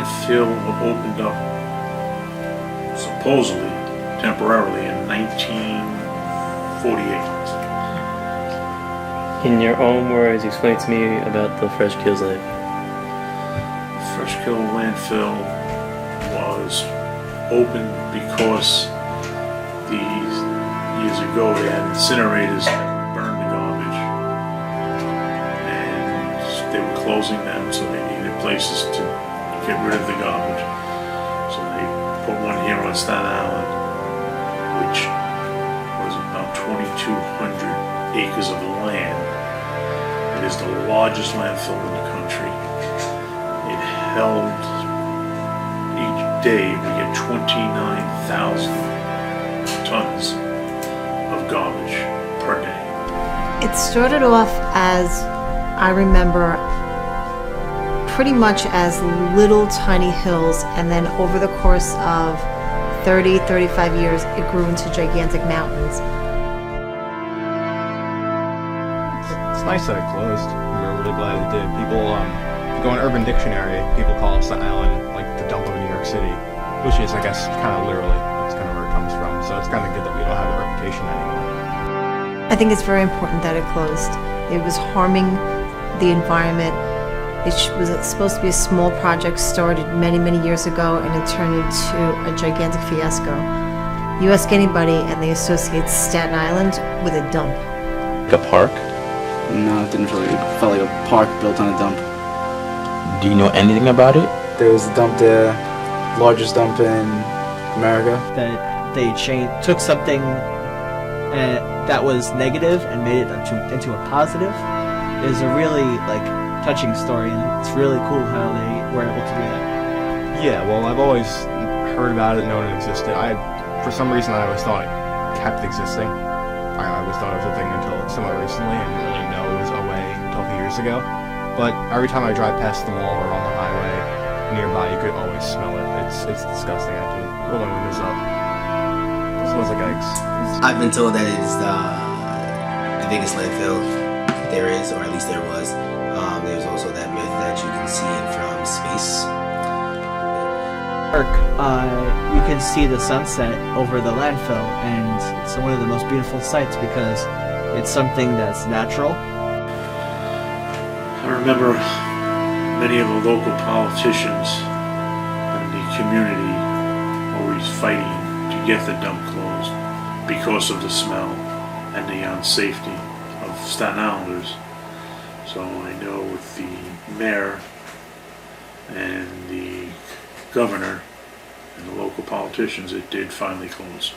Landfill opened up supposedly temporarily in 1948. In your own words, explain to me about the Freshkills life. Freshkill landfill was opened because these years ago they had incinerators that would burn the garbage, and they were closing them, so they needed places to get rid of the garbage. So they put one here on Staten Island, which was about 2,200 acres of land. It is the largest landfill in the country. It held, each day we get 29,000 tons of garbage per day. It started off as, I remember, pretty much as little tiny hills, and then over the course of 35 years, it grew into gigantic mountains. It's nice that it closed. We're really glad it did. People, if you go on Urban Dictionary, people call Staten Island like the dump of New York City, which is, I guess, kind of literally, that's kind of where it comes from. So it's kind of good that we don't have that reputation anymore. I think it's very important that it closed. It was harming the environment. It was supposed to be a small project started many, many years ago, and it turned into a gigantic fiasco. You ask anybody and they associate Staten Island with a dump. A park? No, it didn't really. It felt like a park built on a dump. Do you know anything about it? There was a dump there, largest dump in America. That they took something that was negative and made it into a positive is a really touching story, and it's really cool how they were able to do that. Yeah, well, I've always heard about it, known it existed. For some reason, I always thought it kept existing. I always thought it was a thing until somewhat recently. I didn't really know it was a way until a few years ago. But every time I drive past the mall or on the highway nearby, you could always smell it. It's disgusting. I have to roll my windows up. It smells like eggs. I've been told that it is the biggest landfill there is, or at least there was. There's also that myth that you can see it from space. You can see the sunset over the landfill, and it's one of the most beautiful sights because it's something that's natural. I remember many of the local politicians in the community always fighting to get the dump closed because of the smell and the unsafety of Staten Islanders. So I know with the mayor and the governor and the local politicians, it did finally close.